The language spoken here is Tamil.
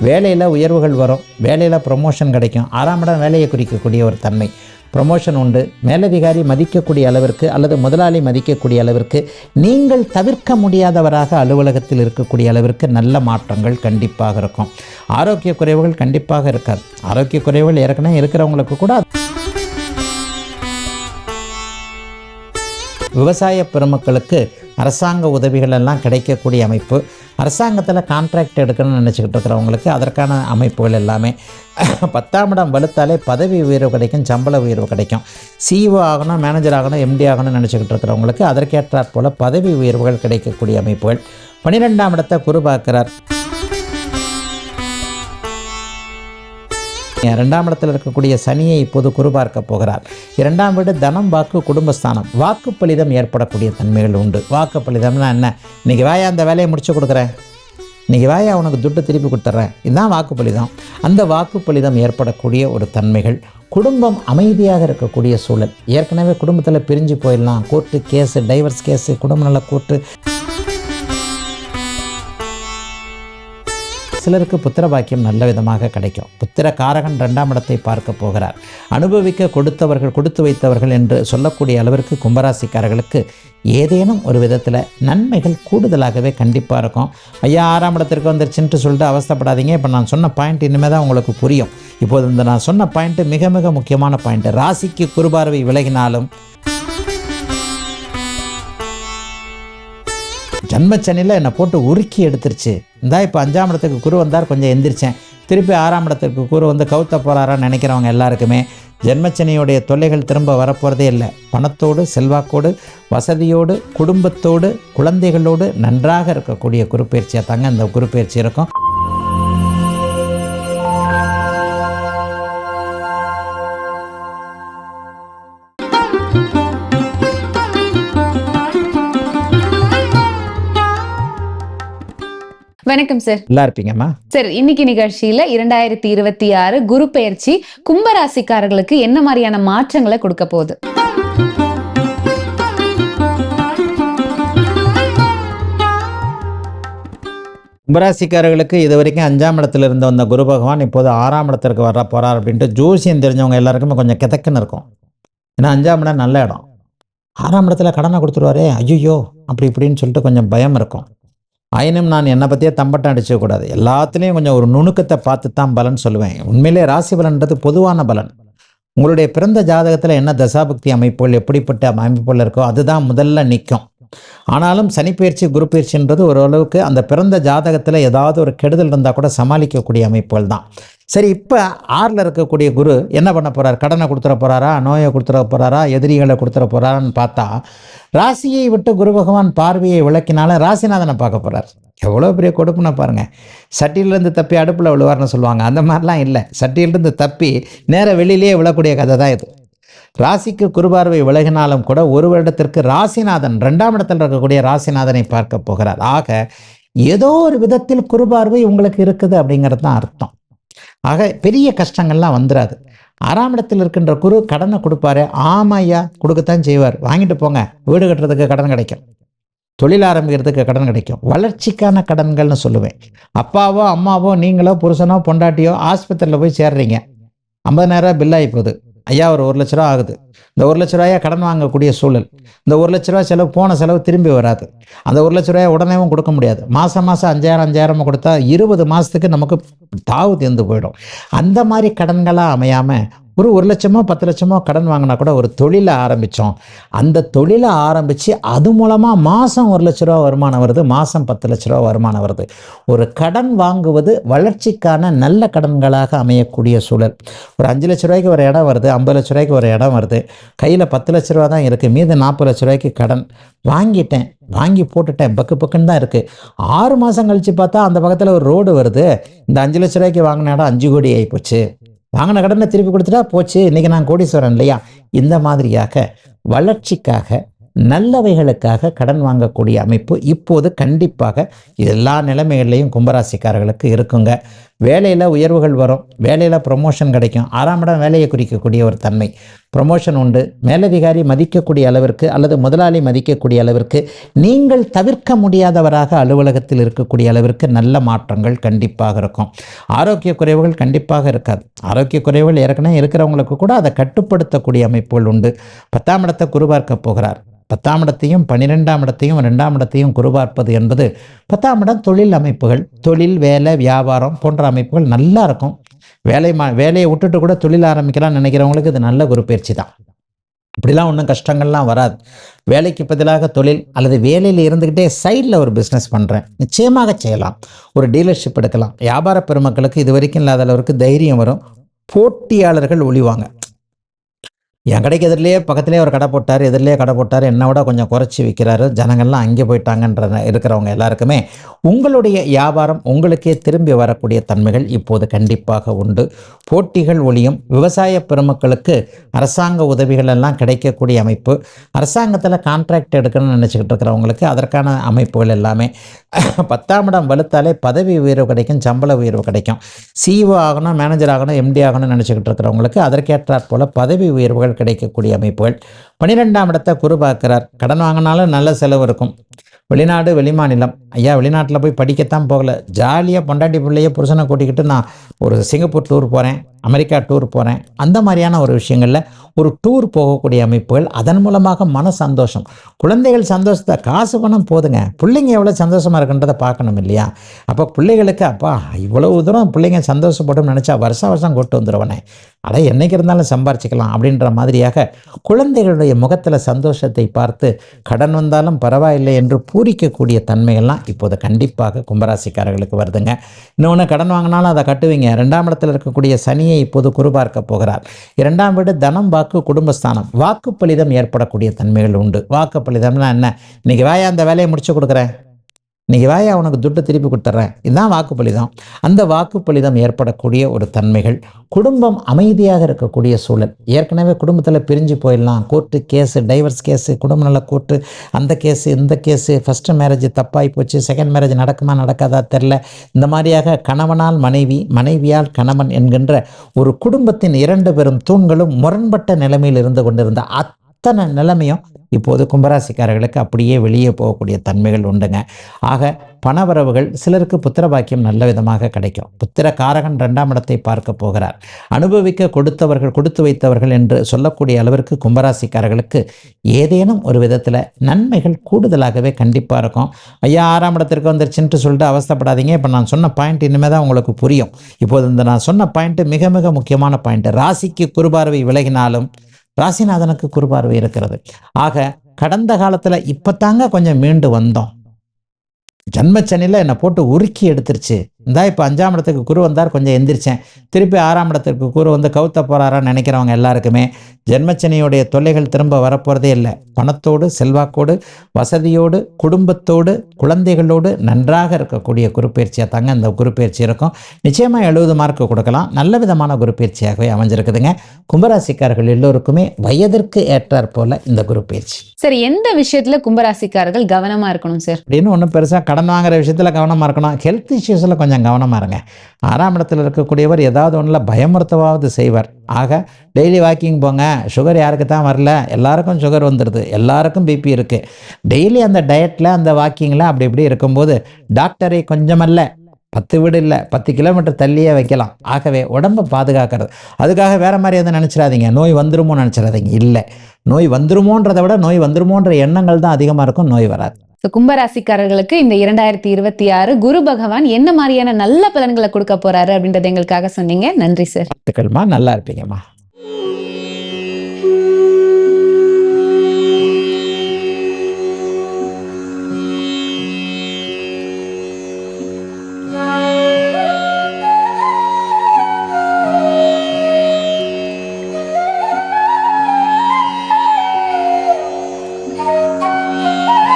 வேலையில் உயர்வுகள் வரும், வேலையில் ப்ரொமோஷன் கிடைக்கும். 6ஆம் இடம் வேலையை குறிக்கக்கூடிய ஒரு தன்மை. ப்ரொமோஷன் உண்டு. மேலதிகாரி மதிக்கக்கூடிய அளவிற்கு அல்லது முதலாளி மதிக்கக்கூடிய அளவிற்கு, நீங்கள் தவிர்க்க முடியாதவராக அலுவலகத்தில் இருக்கக்கூடிய அளவிற்கு நல்ல மாற்றங்கள் கண்டிப்பாக இருக்கும். ஆரோக்கிய குறைவுகள் கண்டிப்பாக இருக்காது. ஆரோக்கிய குறைவுகள் ஏற்கனவே இருக்கிறவங்களுக்கு கூட விவசாய பெருமக்களுக்கு அரசாங்க உதவிகள் எல்லாம் கிடைக்கக்கூடிய அமைப்பு. அரசாங்கத்தில் கான்ட்ராக்ட் எடுக்கணும்னு நினச்சிக்கிட்டு இருக்கிறவங்களுக்கு அதற்கான அமைப்புகள் எல்லாமே. 10ஆம் இடம் வலுத்தாலே பதவி உயர்வு கிடைக்கும், சம்பள உயர்வு கிடைக்கும். சிஇஓ ஆகணும், மேனேஜர் ஆகணும், எம்டி ஆகணும்னு நினச்சிக்கிட்டு இருக்கிறவங்களுக்கு அதற்கேற்றாற் போல் பதவி உயர்வுகள் கிடைக்கக்கூடிய அமைப்புகள். 12ஆம் இடத்தை குரு பார்க்கிறார். 2ஆம் இடத்தில் இருக்கக்கூடிய சனியை இப்போது குரு பார்க்க போகிறார். 2ஆம் வீடு தனம், வாக்கு, குடும்பஸ்தானம். வாக்கு பலிதம் ஏற்படக்கூடிய தன்மைகள் உண்டு. வாக்கு பலிதம்னா என்ன? இன்றைக்கி வாயா அந்த வேலையை முடிச்சு கொடுக்குறேன், இன்றைக்கி வாயா உனக்கு துட்டு திருப்பி கொடுத்துட்றேன், இதுதான் வாக்கு பலிதம். அந்த வாக்கு பலிதம் ஏற்படக்கூடிய ஒரு தன்மைகள். குடும்பம் அமைதியாக இருக்கக்கூடிய சூழல். ஏற்கனவே குடும்பத்தில் பிரிஞ்சு போயிடலாம், கோர்ட்டு கேஸு, டைவர்ஸ் கேஸு, குடும்ப நல கோர்ட்டு. சிலருக்கு புத்திர பாக்கியம் நல்ல விதமாக கிடைக்கும். புத்திர காரகன் 2ஆம் இடத்தை பார்க்க போகிறார். அனுபவிக்க கொடுத்தவர்கள், கொடுத்து வைத்தவர்கள் என்று சொல்லக்கூடிய அளவிற்கு கும்பராசிக்காரர்களுக்கு ஏதேனும் ஒரு விதத்தில் நன்மைகள் கூடுதலாகவே கண்டிப்பாக இருக்கும். ஐயா 6ஆம் இடத்திற்கு வந்துருச்சுன்ட்டு சொல்லிட்டு அவஸ்தைப்படாதீங்க. இப்போ நான் சொன்ன பாயிண்ட் இனிமேல் தான் உங்களுக்கு புரியும். இப்போது இந்த நான் சொன்ன பாயிண்ட்டு மிக மிக முக்கியமான பாயிண்ட்டு. ராசிக்கு குருபார்வை விலகினாலும் ஜன்மச்சனியில் என்னை போட்டு உருக்கி எடுத்துருச்சு. இந்தா இப்போ 5ஆம் இடத்துக்கு குரு வந்தார், கொஞ்சம் எந்திரிச்சேன். திருப்பி 6ஆம் இடத்துக்கு குரு வந்து கவுத்த போகிறாரான்னு நினைக்கிறவங்க எல்லாருக்குமே ஜென்மச்சனியுடைய தொல்லைகள் திரும்ப வரப்போகிறதே இல்லை. பணத்தோடு, செல்வாக்கோடு, வசதியோடு, குடும்பத்தோடு, குழந்தைகளோடு நன்றாக இருக்கக்கூடிய குருப்பெயர்ச்சியாக தாங்க இந்த குருப்பெயர்ச்சி இருக்கும். வணக்கம் சார். நல்லா இருப்பீங்கம்மா சார். இன்னைக்கு நிகழ்ச்சியில 2026 குரு பெயர்ச்சி கும்பராசிக்காரர்களுக்கு என்ன மாதிரியான மாற்றங்களை கொடுக்க போகுது? கும்பராசிக்காரர்களுக்கு இது வரைக்கும் 5ஆம் இடத்துல இருந்த வந்த குரு பகவான் இப்போது 6ஆம் இடத்திற்கு வர போகிறார் அப்படின்ட்டு ஜோசியம் தெரிஞ்சவங்க எல்லாருக்குமே கொஞ்சம் கிதக்குன்னு இருக்கும். ஏன்னா 5ஆம் இடம் நல்ல இடம். 6ஆம் இடத்துல கடனை கொடுத்துருவாரே, ஐயோ அப்படி இப்படின்னு சொல்லிட்டு கொஞ்சம் பயம் இருக்கும். ஆயினும் நான் என்னை பற்றியே தம்பட்டம் அடிச்சக்கூடாது. எல்லாத்துலேயும் கொஞ்சம் ஒரு நுணுக்கத்தை பார்த்து தான் பலன் சொல்லுவேன். உண்மையிலே ராசி பலன்றது பொதுவான பலன். உங்களுடைய பிறந்த ஜாதகத்தில் என்ன தசாபக்தி அமைப்புகள் எப்படிப்பட்ட அமைப்புகள் இருக்கோ அதுதான் முதல்ல நிற்கும். ஆனாலும் சனிப்பெயர்ச்சி, குரு பயிற்சின்றது ஓரளவுக்கு அந்த பிறந்த ஜாதகத்தில் ஏதாவது ஒரு கெடுதல் இருந்தால் கூட சமாளிக்கக்கூடிய அமைப்புகள் தான். சரி, இப்போ 6ல் இருக்கக்கூடிய குரு என்ன பண்ண போகிறார்? கடனை கொடுத்துட போகிறாரா, நோயை கொடுத்துட போகிறாரா, எதிரிகளை கொடுத்துட போகிறாரான்னு பார்த்தா, ராசியை விட்டு குரு பகவான் பார்வையை விளக்கினால ராசிநாதனை பார்க்க போகிறார். எவ்வளோ பெரிய கொடுப்புன்னு பாருங்கள். சட்டியிலேருந்து தப்பி அடுப்பில் விழுவார்னு சொல்லுவாங்க. அந்த மாதிரிலாம் இல்லை. சட்டியிலிருந்து தப்பி நேர வெளியிலேயே விழக்கூடிய கதை தான் இது. ராசிக்கு குருபார்வை விலகினாலும் கூட ஒரு வருடத்திற்கு ராசிநாதன் 2ஆம் இடத்தில் இருக்கக்கூடிய ராசிநாதனை பார்க்க போகிறார். ஆக ஏதோ ஒரு விதத்தில் குருபார்வை உங்களுக்கு இருக்குது அப்படிங்கிறது தான் அர்த்தம். ஆக பெரிய கஷ்டங்கள்லாம் வந்துடாது. 6ஆம் இடத்தில் இருக்கின்ற குரு கடனை கொடுப்பாரு. ஆமாய்யா, கொடுக்கத்தான் செய்வார். வாங்கிட்டு போங்க. வீடு கட்டுறதுக்கு கடன் கிடைக்கும், தொழில் ஆரம்பிக்கிறதுக்கு கடன் கிடைக்கும், வளர்ச்சிக்கான கடன்கள்னு சொல்லுவேன். அப்பாவோ அம்மாவோ நீங்களோ புருஷனோ பொண்டாட்டியோ ஆஸ்பத்திரியில் போய் சேர்றீங்க, 50,000 பில் ஆகி போகுது. ஐயா ஒரு 1 லட்ச ரூபா ஆகுது. இந்த 1 லட்ச ரூபாயா கடன் வாங்கக்கூடிய சூழல். இந்த 1 லட்ச ரூபா செலவு, போன செலவு திரும்பி வராது. அந்த 1 லட்ச ரூபாயை உடனேவும் கொடுக்க முடியாது. மாதம் 5,000 கொடுத்தா 20 மாதத்துக்கு நமக்கு தாவு தீர்ந்து போயிடும். அந்த மாதிரி கடன்களாக அமையாமல் ஒரு 1 லட்சமோ 10 லட்சமோ கடன் வாங்கினா கூட ஒரு தொழிலை ஆரம்பித்தோம். அந்த தொழிலை ஆரம்பித்து அது மூலமாக மாதம் 1 லட்ச ரூபா வருமானம் வருது, மாதம் 10 லட்ச ரூபா வருமானம் வருது. ஒரு கடன் வாங்குவது வளர்ச்சிக்கான நல்ல கடன்களாக அமையக்கூடிய சூழல். ஒரு 5 லட்ச ரூபாய்க்கு ஒரு இடம் வருது, 50 லட்ச ரூபாய்க்கு ஒரு இடம் வருது, கையில் 10 லட்ச ரூபா தான் இருக்குது, மீது 40 லட்ச ரூபாய்க்கு கடன் வாங்கிட்டேன், வாங்கி போட்டுட்டேன், பக்கு பக்குன்னு தான் இருக்குது. 6 மாதம் கழித்து பார்த்தா அந்த பக்கத்தில் ஒரு ரோடு வருது. இந்த 5 லட்ச ரூபாய்க்கு வாங்கின இடம் 5 கோடி ஆகி போச்சு. வாங்கின கடனை திருப்பி கொடுத்துட்டா போச்சு, இன்றைக்கி நான் கோடீஸ்வரன் இல்லையா? இந்த மாதிரியாக வளர்ச்சிக்காக நல்லவைகளுக்காக கடன் வாங்கக்கூடிய அமைப்பு இப்போது கண்டிப்பாக எல்லா நிலைமைகள்லையும் கும்பராசிக்காரர்களுக்கு இருக்குங்க. வேலையில் உயர்வுகள் வரும், வேலையில் ப்ரொமோஷன் கிடைக்கும். 6ஆம் இடம் வேலையை குறிக்கக்கூடிய ஒரு தன்மை. ப்ரொமோஷன் உண்டு. மேலதிகாரி மதிக்கக்கூடிய அளவிற்கு அல்லது முதலாளி மதிக்கக்கூடிய அளவிற்கு, நீங்கள் தவிர்க்க முடியாதவராக அலுவலகத்தில் இருக்கக்கூடிய அளவிற்கு நல்ல மாற்றங்கள் கண்டிப்பாக இருக்கும். ஆரோக்கிய குறைவுகள் கண்டிப்பாக இருக்காது. ஆரோக்கிய குறைவுகள் ஏற்கனவே இருக்கிறவங்களுக்கு கூட அதை கட்டுப்படுத்தக்கூடிய அமைப்புகள் உண்டு. 10ஆம் இடத்தை குரு பார்க்க போகிறார். 10ஆம் இடத்தையும் 12ஆம் இடத்தையும் 2ஆம் இடத்தையும் குரு பார்ப்பது என்பது 10ஆம் இடம் தொழில் அமைப்புகள், தொழில், வேலை, வியாபாரம் போன்ற அமைப்புகள் நல்லா இருக்கும். வேலையை விட்டுட்டு கூட தொழில் ஆரம்பிக்கலாம்னு நினைக்கிறவங்களுக்கு இது நல்ல குரு பயிற்சி தான். இப்படிலாம் ஒன்றும் கஷ்டங்கள்லாம் வராது. வேலைக்கு பதிலாக தொழில் அல்லது வேலையில் இருந்துக்கிட்டே சைடில் ஒரு பிஸ்னஸ் பண்ணுறேன், நிச்சயமாக செய்யலாம். ஒரு டீலர்ஷிப் எடுக்கலாம். வியாபார பெருமக்களுக்கு இது வரைக்கும் இல்லாத அளவுக்கு தைரியம் வரும். போட்டியாளர்கள் ஒழிவாங்க. என் கடைக்கு எதிரிலேயே பக்கத்துலேயே ஒரு கடை போட்டார், எதிரிலேயே கடை போட்டார், என்னை விட கொஞ்சம் குறைச்சி விற்கிறாரு, ஜனங்கள்லாம் அங்கே போயிட்டாங்கன்ற இருக்கிறவங்க எல்லாருக்குமே உங்களுடைய வியாபாரம் உங்களுக்கே திரும்பி வரக்கூடிய தன்மைகள் இப்போது கண்டிப்பாக உண்டு. போட்டிகள் ஒழியும். விவசாய பெருமக்களுக்கு அரசாங்க உதவிகள் எல்லாம் கிடைக்கக்கூடிய அமைப்பு. அரசாங்கத்தில் கான்ட்ராக்ட் எடுக்கணும்னு நினச்சிக்கிட்டு இருக்கிறவங்களுக்கு அதற்கான அமைப்புகள் எல்லாமே. 10ஆம் இடம் வலுத்தாலே பதவி உயர்வு கிடைக்கும், சம்பள உயர்வு கிடைக்கும். சிஇஓ ஆகணும், மேனேஜர் ஆகணும், எம்டி ஆகணும்னு நினச்சிக்கிட்டு இருக்கிறவங்களுக்கு அதற்கேற்றாற் போல் பதவி உயர்வுகள் கிடைக்கக்கூடிய அமைப்புகள். 12ஆம் இடத்தை குரு பார்க்கிறார். கடன் வாங்கினாலும் நல்ல செலவு இருக்கும். வெளிநாடு, வெளிமாநிலம். ஐயா வெளிநாட்டில் போய் படிக்கத்தான் போகல, ஜாலியாக பொண்டாட்டி பிள்ளைய புருஷனை கூட்டிக்கிட்டு நான் ஒரு சிங்கப்பூர் டூர் போகிறேன், அமெரிக்கா டூர் போகிறேன், அந்த மாதிரியான ஒரு விஷயங்களில் ஒரு டூர் போகக்கூடிய அமைப்புகள். அதன் மூலமாக மன சந்தோஷம், குழந்தைகள் சந்தோஷத்தை, காசு பணம் போதுங்க, பிள்ளைங்க எவ்வளோ சந்தோஷமாக இருக்குன்றதை பார்க்கணும் இல்லையா? அப்போ பிள்ளைகளுக்கு அப்பா இவ்வளவு தூரம் பிள்ளைங்க சந்தோஷப்படும் நினச்சா வருஷம் கொண்டு வந்துடுவனே, அட என்னைக்கு இருந்தாலும் சம்பாரிச்சிக்கலாம் அப்படின்ற மாதிரியாக குழந்தைகளுடைய முகத்தில் சந்தோஷத்தை பார்த்து கடன் வந்தாலும் பரவாயில்லை என்று பூரிக்கக்கூடிய தன்மைகள்லாம் இப்போது கண்டிப்பாக கும்பராசிக்காரர்களுக்கு வருதுங்க. இன்னொன்று, கடன் வாங்கினாலும் அதை கட்டுவீங்க. 2ஆம் இடத்தில் இருக்கக்கூடிய சனியை இப்போது குரு பார்க்க போகிறார். 2ஆம் வீடு தனம், வாக்கு, குடும்பஸ்தானம். வாக்கு பலிதம் ஏற்படக்கூடிய தன்மைகள் உண்டு. வாக்கு பலிதம்னா என்ன? இன்னைக்கு வாயா அந்த வேலையை முடிச்சு கொடுக்குறேன், இன்றைக்கி வாயா உனக்கு துட்டு திருப்பி கொடுத்துட்றேன், இதுதான் வாக்குப்பலிதம். அந்த வாக்குப்பலிதம் ஏற்படக்கூடிய ஒரு தன்மைகள். குடும்பம் அமைதியாக இருக்கக்கூடிய சூழல். ஏற்கனவே குடும்பத்தில் பிரிஞ்சு போயிடலாம், கோர்ட்டு கேஸு, டைவர்ஸ் கேஸு, குடும்ப நல கோர்ட்டு, அந்த கேஸு இந்த கேஸு, ஃபஸ்ட்டு மேரேஜ் தப்பாகி போச்சு, செகண்ட் மேரேஜ் நடக்குமா நடக்காதா தெரில, இந்த மாதிரியாக கணவனால் மனைவி, மனைவியால் கணவன் என்கின்ற ஒரு குடும்பத்தின் 2 பெரும் தூண்களும் முரண்பட்ட நிலைமையில் இருந்து கொண்டிருந்த அத்தனை நிலைமையும் இப்போது கும்பராசிக்காரர்களுக்கு அப்படியே வெளியே போகக்கூடிய தன்மைகள் உண்டுங்க. ஆக பணவரவுகள், சிலருக்கு புத்திர பாக்கியம் நல்ல விதமாக கிடைக்கும். புத்திர காரகன் 2ஆம் இடத்தை பார்க்க போகிறார். அனுபவிக்க கொடுத்து வைத்தவர்கள் என்று சொல்லக்கூடிய அளவிற்கு கும்பராசிக்காரர்களுக்கு ஏதேனும் ஒரு விதத்தில் நன்மைகள் கூடுதலாகவே கண்டிப்பாக இருக்கும். ஐயா 6ஆம் இடத்திற்கு வந்துருச்சுன்ட்டு சொல்லிட்டு அவஸ்தைப்படாதீங்க. இப்போ நான் சொன்ன பாயிண்ட் இனிமேல் தான் உங்களுக்கு புரியும். இப்போது இந்த நான் சொன்ன பாயிண்ட்டு மிக மிக முக்கியமான பாயிண்ட்டு. ராசிக்கு குருபார்வை விலகினாலும் ராசிநாதனுக்கு குருபார்வை இருக்கிறது. ஆக கடந்த காலத்தில் இப்போத்தாங்க கொஞ்சம் மீண்டு வந்தோம். ஜன்மச்சனியில் என்னை போட்டு உருக்கி எடுத்துருச்சு. இப்போ 5ஆம் இடத்துக்கு குரு வந்தார், கொஞ்சம் எந்திரிச்சேன். திருப்பி 6ஆம் இடத்துக்கு குரு வந்து கவுத்த போகிறாரான்னு நினைக்கிறவங்க எல்லாருக்குமே ஜென்மச்சனியுடைய தொல்லைகள் திரும்ப வரப்போகிறதே இல்லை. பணத்தோடு, செல்வாக்கோடு, வசதியோடு, குடும்பத்தோடு, குழந்தைகளோடு நன்றாக இருக்கக்கூடிய குரு பயிற்சியாக தாங்க இந்த குரு பயிற்சி இருக்கும். நிச்சயமாக 70 மார்க்கு கொடுக்கலாம். நல்ல விதமான குரு பயிற்சியாகவே அமைஞ்சிருக்குதுங்க. கும்பராசிக்காரர்கள் எல்லோருக்குமே வயதிற்கு ஏற்றாற் போல இந்த குரு பயிற்சி. சரி, எந்த விஷயத்துல கும்பராசிக்காரர்கள் கவனமா இருக்கணும் சார்? அப்படின்னு ஒன்றும் பெருசாக கடன் வாங்குற விஷயத்தில் கவனமாக இருக்கணும். ஹெல்த் இஷ்யூஸில் கொஞ்சம் கவனமாக இருங்க. 6ஆம் இடத்தில் இருக்கக்கூடியவர் ஏதாவது ஒன்றில் பயமுறுத்தவாவது செய்வார். ஆக டெய்லி வாக்கிங் போங்க. சுகர் யாருக்கு தான் வரல, எல்லாருக்கும் சுகர் வந்துடுது, எல்லாருக்கும் பிபி இருக்குது. டெய்லி அந்த டயட்டில், அந்த வாக்கிங்கில் அப்படி இப்படி இருக்கும்போது டாக்டரை கொஞ்சமல்ல 10 வீடு இல்லை 10 கிலோமீட்டர் தள்ளியே வைக்கலாம். ஆகவே உடம்பை பாதுகாக்கிறது. அதுக்காக வேறு மாதிரி எதுவும் நினச்சிடாதீங்க, நோய் வந்துருமோ நினச்சிடாதீங்க. இல்லை, நோய் வந்துருமோன்றதை விட நோய் வந்துருமோன்ற எண்ணங்கள் தான் அதிகமாக இருக்கும், நோய் வராது. கும்பராசிக்காரர்களுக்கு இந்த 2026 குரு பகவான் என்ன மாதிரியான நல்ல பலன்களை கொடுக்க போறாரு அப்படின்றத எங்களுக்காக சொன்னீங்க. நன்றி சார். நல்லா இருப்பீங்கம்மா.